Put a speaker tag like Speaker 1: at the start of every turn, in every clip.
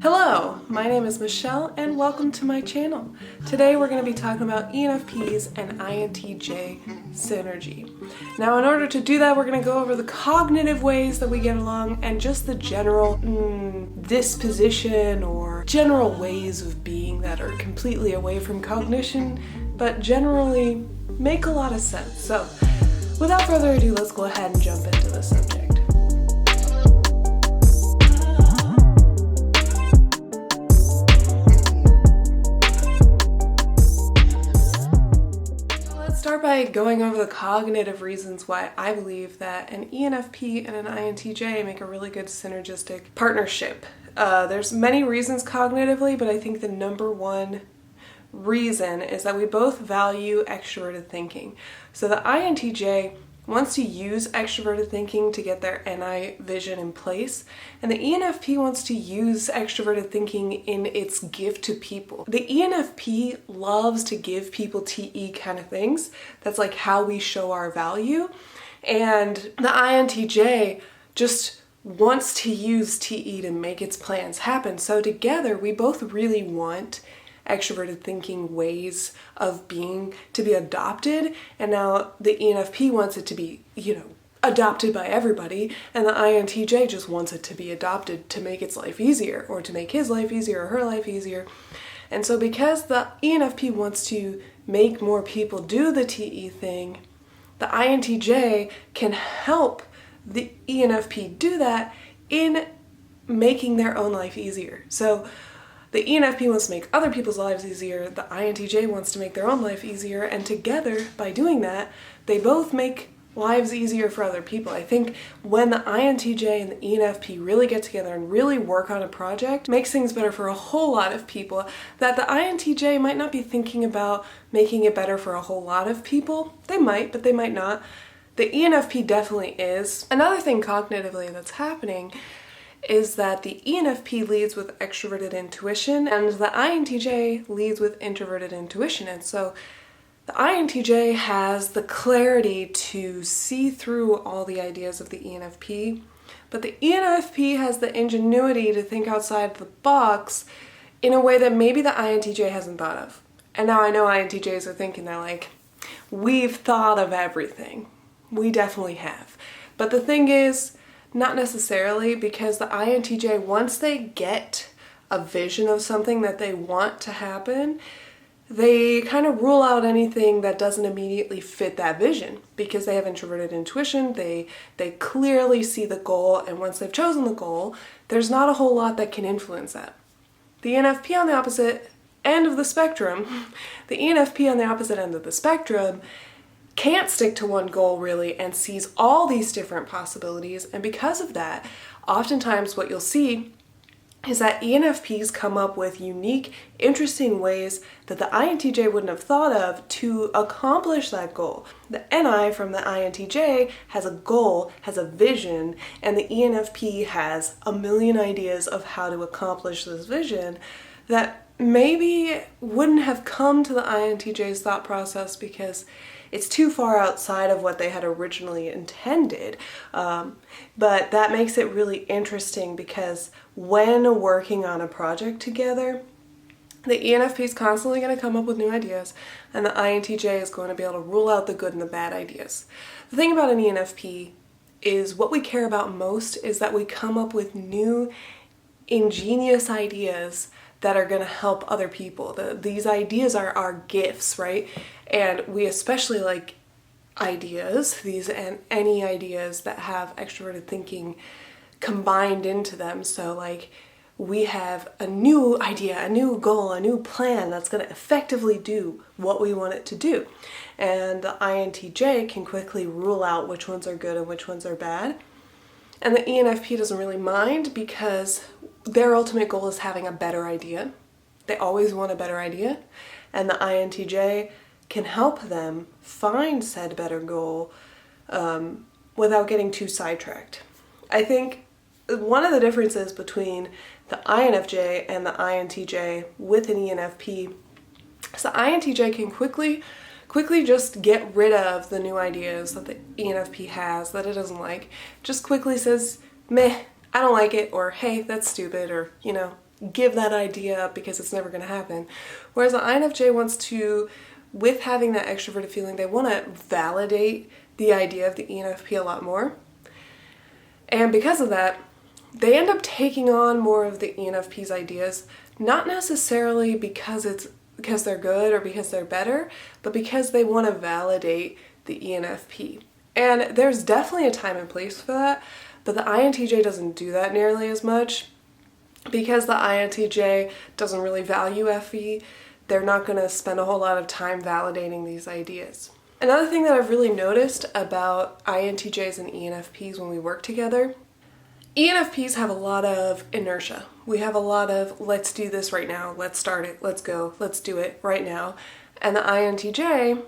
Speaker 1: Hello, my name is Michelle and welcome to my channel. Today we're going to be talking about ENFPs and INTJ synergy. Now in order to do that, we're going to go over the cognitive ways that we get along and just the general disposition or general ways of being that are completely away from cognition, but generally make a lot of sense. So without further ado, let's go ahead and jump into the subject. Start by going over the cognitive reasons why I believe that an ENFP and an INTJ make a really good synergistic partnership. There's many reasons cognitively, but I think the number one reason is that we both value extroverted thinking. So the INTJ wants to use extroverted thinking to get their NI vision in place, and the ENFP wants to use extroverted thinking in its gift to people. The ENFP loves to give people TE kind of things. That's like how we show our value, and the INTJ just wants to use TE to make its plans happen. So together we both really want extroverted thinking ways of being to be adopted, and now the ENFP wants it to be, adopted by everybody, and the INTJ just wants it to be adopted to make its life easier, or to make his life easier or her life easier. And so because the ENFP wants to make more people do the TE thing, the INTJ can help the ENFP do that in making their own life easier. So the ENFP wants to make other people's lives easier, the INTJ wants to make their own life easier, and together, by doing that, they both make lives easier for other people. I think when the INTJ and the ENFP really get together and really work on a project, it makes things better for a whole lot of people that the INTJ might not be thinking about making it better for a whole lot of people. They might, but they might not. The ENFP definitely is. Another thing cognitively that's happening is that the ENFP leads with extroverted intuition and the INTJ leads with introverted intuition. And so the INTJ has the clarity to see through all the ideas of the ENFP, but the ENFP has the ingenuity to think outside the box in a way that maybe the INTJ hasn't thought of. And now I know INTJs are thinking they're like, we've thought of everything. We definitely have. But the thing is, not necessarily, because the INTJ, once they get a vision of something that they want to happen, they kind of rule out anything that doesn't immediately fit that vision because they have introverted intuition. They clearly see the goal, and once they've chosen the goal, there's not a whole lot that can influence that. The ENFP on the opposite end of the spectrum, can't stick to one goal really and sees all these different possibilities, and because of that, oftentimes what you'll see is that ENFPs come up with unique, interesting ways that the INTJ wouldn't have thought of to accomplish that goal. The NI from the INTJ has a goal, has a vision, and the ENFP has a million ideas of how to accomplish this vision that maybe wouldn't have come to the INTJ's thought process because it's too far outside of what they had originally intended. But that makes it really interesting because when working on a project together, the ENFP is constantly going to come up with new ideas, and the INTJ is going to be able to rule out the good and the bad ideas. The thing about an ENFP is what we care about most is that we come up with new, ingenious ideas that are going to help other people. These ideas are our gifts, right? And we especially like ideas, any ideas that have extroverted thinking combined into them. So like we have a new idea, a new goal, a new plan that's going to effectively do what we want it to do. And the INTJ can quickly rule out which ones are good and which ones are bad. And the ENFP doesn't really mind because their ultimate goal is having a better idea. They always want a better idea, and the INTJ can help them find said better goal without getting too sidetracked. I think one of the differences between the INFJ and the INTJ with an ENFP is the INTJ can quickly just get rid of the new ideas that the ENFP has that it doesn't like. Just quickly says, meh, I don't like it, or hey, that's stupid, or, give that idea up because it's never going to happen. Whereas the INFJ wants to, with having that extroverted feeling, they want to validate the idea of the ENFP a lot more. And because of that, they end up taking on more of the ENFP's ideas, not necessarily because they're good or because they're better, but because they want to validate the ENFP. And there's definitely a time and place for that, but the INTJ doesn't do that nearly as much because the INTJ doesn't really value FE. They're not going to spend a whole lot of time validating these ideas. Another thing that I've really noticed about INTJs and ENFPs when we work together, ENFPs have a lot of inertia. We have a lot of, let's do this right now, let's start it, let's go, let's do it right now. And the INTJ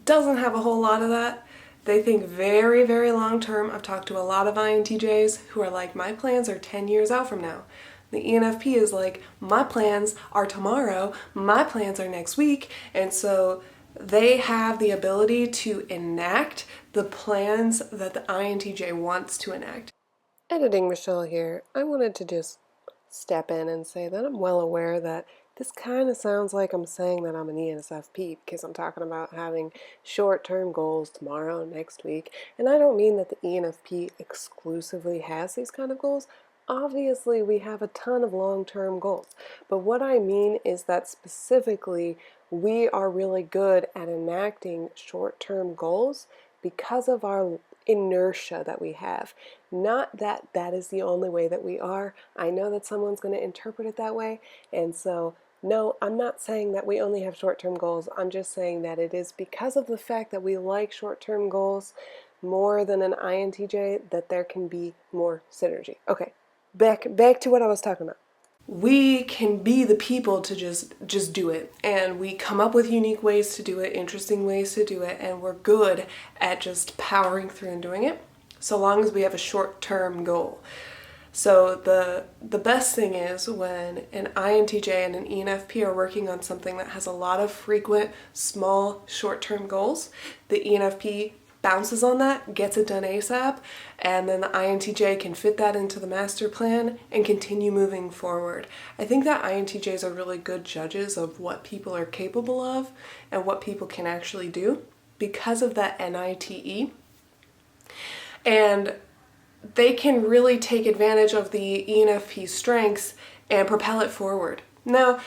Speaker 1: doesn't have a whole lot of that. They think very, very long term. I've talked to a lot of INTJs who are like, my plans are 10 years out from now. The ENFP is like, my plans are tomorrow, my plans are next week. And so they have the ability to enact the plans that the INTJ wants to enact. Editing Michelle here. I wanted to just step in and say that I'm well aware that this kind of sounds like I'm saying that I'm an ENFP because I'm talking about having short-term goals tomorrow, next week, and I don't mean that the ENFP exclusively has these kind of goals. Obviously, we have a ton of long-term goals, but what I mean is that specifically we are really good at enacting short-term goals because of our inertia that we have. Not that that is the only way that we are. I know that someone's going to interpret it that way, and so no, I'm not saying that we only have short-term goals. I'm just saying that it is because of the fact that we like short-term goals more than an INTJ that there can be more synergy. Okay, back to what I was talking about. We can be the people to just do it, and we come up with unique ways to do it, interesting ways to do it, and we're good at just powering through and doing it so long as we have a short-term goal. So the best thing is when an INTJ and an ENFP are working on something that has a lot of frequent, small, short-term goals, the ENFP bounces on that, gets it done ASAP, and then the INTJ can fit that into the master plan and continue moving forward. I think that INTJs are really good judges of what people are capable of and what people can actually do because of that NITE. And they can really take advantage of the ENFP's strengths and propel it forward. Now,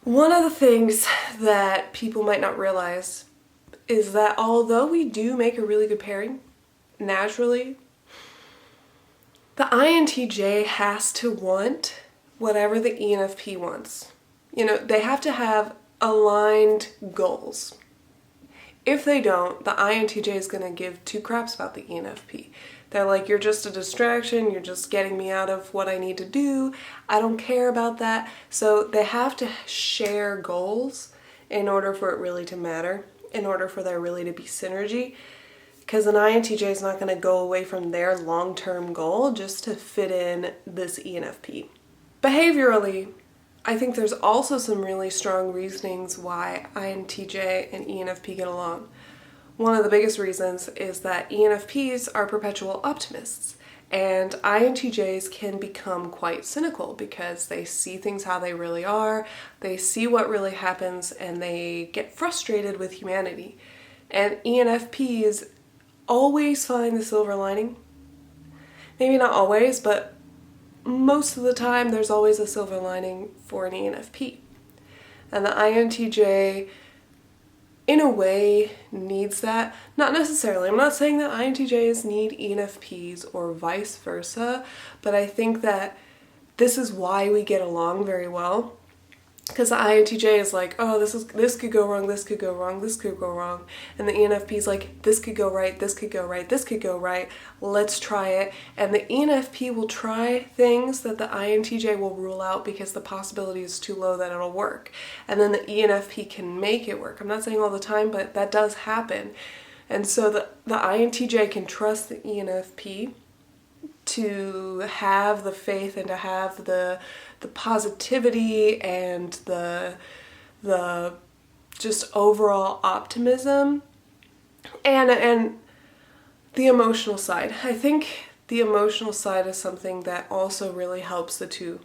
Speaker 1: one of the things that people might not realize is that although we do make a really good pairing, naturally, the INTJ has to want whatever the ENFP wants. They have to have aligned goals. If they don't, the INTJ is going to give two craps about the ENFP. They're like, you're just a distraction, you're just getting me out of what I need to do, I don't care about that. So they have to share goals in order for it really to matter, in order for there really to be synergy. Because an INTJ is not going to go away from their long-term goal just to fit in this ENFP. Behaviorally, I think there's also some really strong reasonings why INTJ and ENFP get along. One of the biggest reasons is that ENFPs are perpetual optimists, and INTJs can become quite cynical because they see things how they really are, they see what really happens, and they get frustrated with humanity. And ENFPs always find the silver lining. Maybe not always, but most of the time there's always a silver lining for an ENFP. And the INTJ, in a way, needs that. Not necessarily. I'm not saying that INTJs need ENFPs or vice versa, but I think that this is why we get along very well. Because the INTJ is like, oh, this could go wrong, this could go wrong, this could go wrong. And the ENFP is like, this could go right, this could go right, this could go right, let's try it. And the ENFP will try things that the INTJ will rule out because the possibility is too low that it'll work. And then the ENFP can make it work. I'm not saying all the time, but that does happen. And so the INTJ can trust the ENFP to have the faith and to have the positivity and the just overall optimism and the emotional side. I think the emotional side is something that also really helps the two.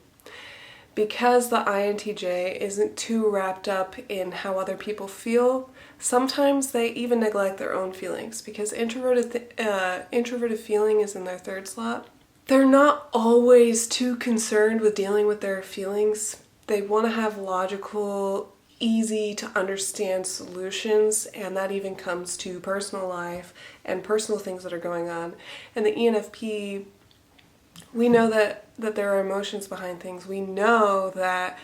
Speaker 1: Because the INTJ isn't too wrapped up in how other people feel, sometimes they even neglect their own feelings because introverted feeling is in their third slot. They're not always too concerned with dealing with their feelings. They want to have logical, easy to understand solutions, and that even comes to personal life and personal things that are going on. And the ENFP, we know that there are emotions behind things. We know that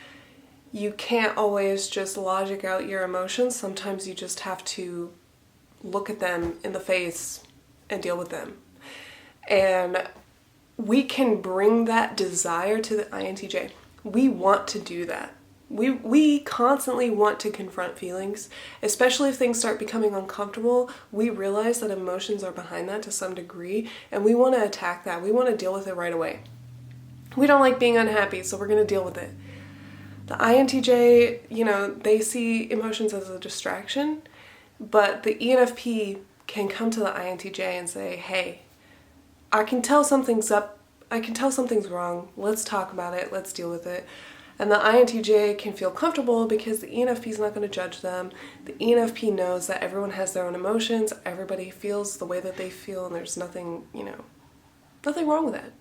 Speaker 1: you can't always just logic out your emotions. Sometimes you just have to look at them in the face and deal with them. And we can bring that desire to the INTJ. We want to do that. We constantly want to confront feelings, especially if things start becoming uncomfortable. We realize that emotions are behind that to some degree, and we want to attack that. We want to deal with it right away. We don't like being unhappy, so we're going to deal with it. The INTJ, they see emotions as a distraction, but the ENFP can come to the INTJ and say, hey, I can tell something's up, I can tell something's wrong, let's talk about it, let's deal with it. And the INTJ can feel comfortable because the ENFP is not going to judge them. The ENFP knows that everyone has their own emotions, everybody feels the way that they feel, and there's nothing wrong with that.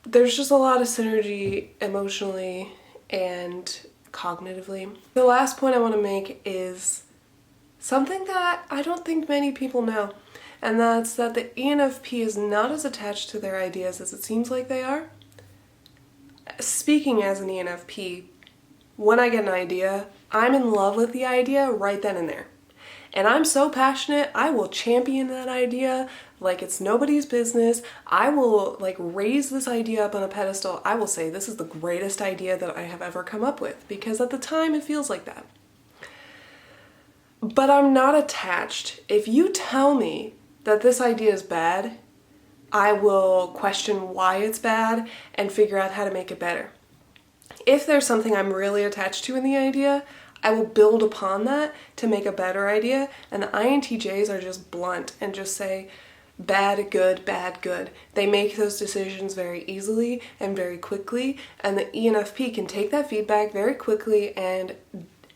Speaker 1: There's just a lot of synergy emotionally and cognitively. The last point I want to make is something that I don't think many people know, and that's that the ENFP is not as attached to their ideas as it seems like they are. Speaking as an ENFP, when I get an idea, I'm in love with the idea right then and there. And I'm so passionate, I will champion that idea like it's nobody's business. I will raise this idea up on a pedestal. I will say this is the greatest idea that I have ever come up with, because at the time it feels like that. But I'm not attached. If you tell me that this idea is bad, I will question why it's bad and figure out how to make it better. If there's something I'm really attached to in the idea, I will build upon that to make a better idea. And the INTJs are just blunt and just say, bad, good, bad, good. They make those decisions very easily and very quickly, and the ENFP can take that feedback very quickly and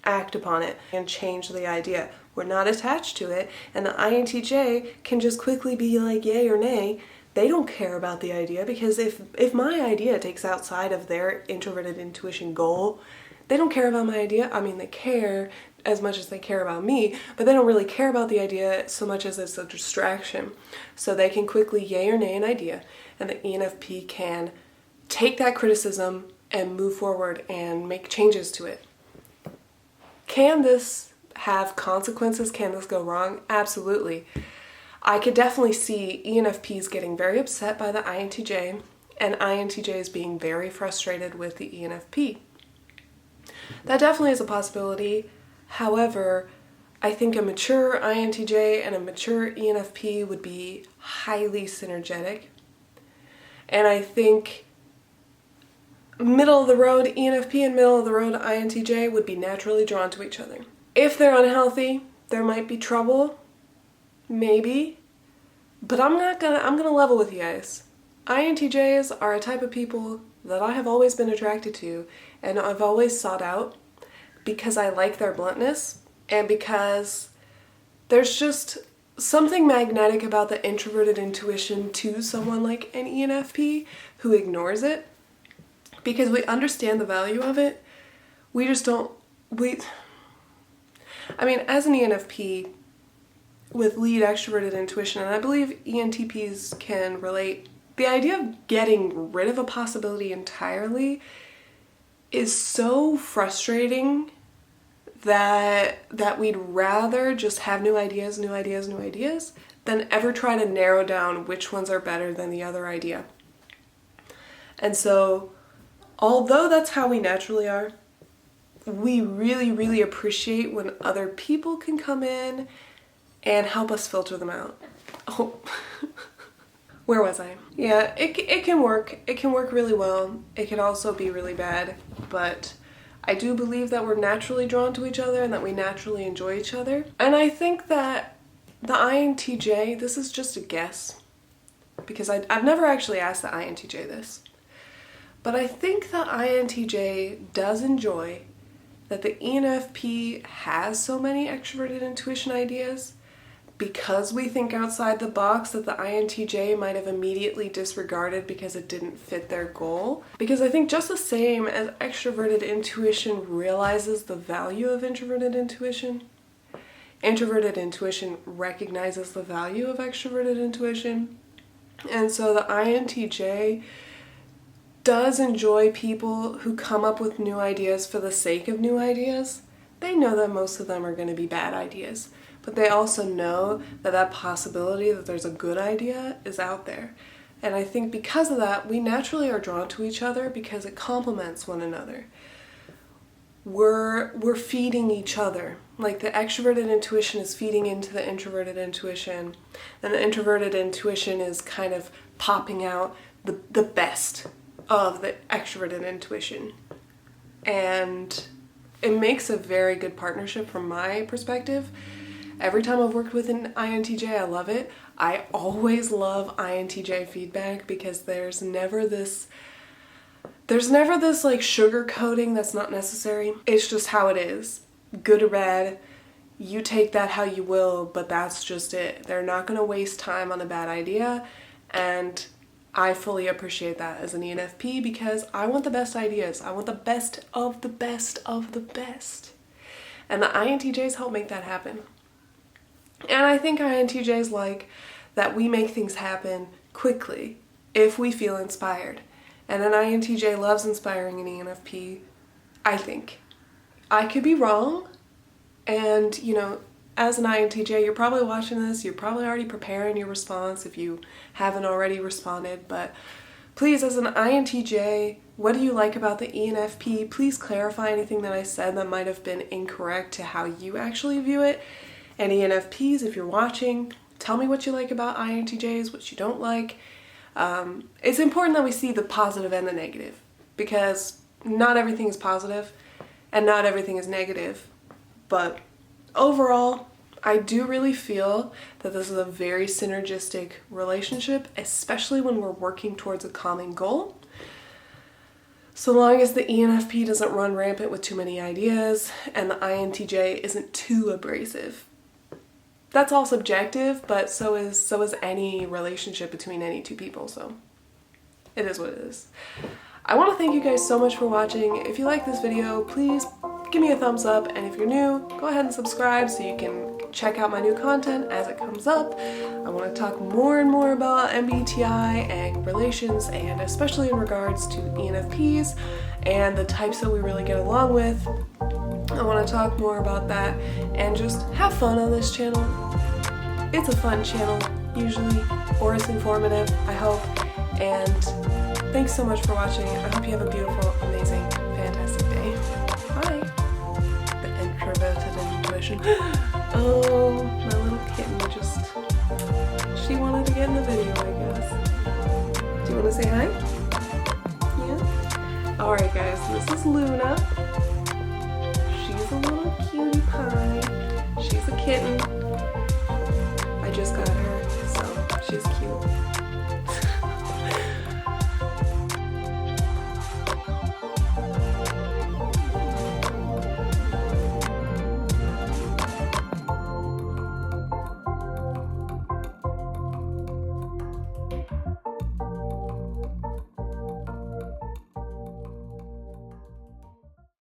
Speaker 1: act upon it and change the idea. We're not attached to it, and the INTJ can just quickly be like yay or nay. They don't care about the idea, because if my idea takes outside of their introverted intuition goal, they don't care about my idea. I mean, they care as much as they care about me, but they don't really care about the idea so much as it's a distraction. So they can quickly yay or nay an idea, and the ENFP can take that criticism and move forward and make changes to it. Can this have consequences? Can this go wrong? Absolutely. I could definitely see ENFPs getting very upset by the INTJ, and INTJs being very frustrated with the ENFP. That definitely is a possibility. However, I think a mature INTJ and a mature ENFP would be highly synergetic. And I think middle of the road ENFP and middle of the road INTJ would be naturally drawn to each other. If they're unhealthy, there might be trouble. Maybe. But I'm gonna level with you guys. INTJs are a type of people that I have always been attracted to, and I've always sought out, because I like their bluntness, and because there's just something magnetic about the introverted intuition to someone like an ENFP who ignores it, because we understand the value of it. We just don't, as an ENFP with lead extroverted intuition, and I believe ENTPs can relate, the idea of getting rid of a possibility entirely is so frustrating that we'd rather just have new ideas than ever try to narrow down which ones are better than the other idea. And so, although that's how we naturally are, we really, really appreciate when other people can come in and help us filter them out. Oh, where was I? Yeah, it can work. It can work really well. It can also be really bad, but I do believe that we're naturally drawn to each other and that we naturally enjoy each other. And I think that the INTJ, this is just a guess, because I've never actually asked the INTJ this, but I think the INTJ does enjoy that the ENFP has so many extroverted intuition ideas because we think outside the box that the INTJ might have immediately disregarded because it didn't fit their goal. Because I think just the same as extroverted intuition realizes the value of introverted intuition, introverted intuition recognizes the value of extroverted intuition. And so the INTJ does enjoy people who come up with new ideas for the sake of new ideas. They know that most of them are going to be bad ideas, but they also know that that possibility that there's a good idea is out there. And I think because of that, we naturally are drawn to each other because it complements one another. We're feeding each other. Like the extroverted intuition is feeding into the introverted intuition, and the introverted intuition is kind of popping out the best of the extroverted intuition. And it makes a very good partnership from my perspective. Every time I've worked with an INTJ, I love it. I always love INTJ feedback because there's never this like sugar coating that's not necessary. It's just how it is. Good or bad, you take that how you will, but that's just it. They're not going to waste time on a bad idea, and I fully appreciate that as an ENFP because I want the best ideas. I want the best of the best of the best. And the INTJs help make that happen. And I think INTJs like that we make things happen quickly if we feel inspired. And an INTJ loves inspiring an ENFP, I think. I could be wrong, and as an INTJ, you're probably watching this, you're probably already preparing your response if you haven't already responded, but please, as an INTJ, what do you like about the ENFP? Please clarify anything that I said that might have been incorrect to how you actually view it. And ENFPs, if you're watching, tell me what you like about INTJs, what you don't like. It's important that we see the positive and the negative, because not everything is positive and not everything is negative, but overall, I do really feel that this is a very synergistic relationship, especially when we're working towards a common goal. So long as the ENFP doesn't run rampant with too many ideas and the INTJ isn't too abrasive. That's all subjective, but so is any relationship between any two people, so it is what it is. I want to thank you guys so much for watching. If you like this video, please give me a thumbs up, and if you're new, go ahead and subscribe so you can check out my new content as it comes up. I want to talk more and more about MBTI and relations, and especially in regards to ENFPs and the types that we really get along with. I want to talk more about that and just have fun on this channel. It's a fun channel, usually, or it's informative, I hope. And thanks so much for watching. I hope you have a beautiful, amazing, fantastic day. Bye. The introverted intuition. Oh, my little kitten she wanted to get in the video, I guess. Do you want to say hi? Yeah? Alright guys, this is Luna. She's a little cutie pie. She's a kitten. I just got her, so she's cute.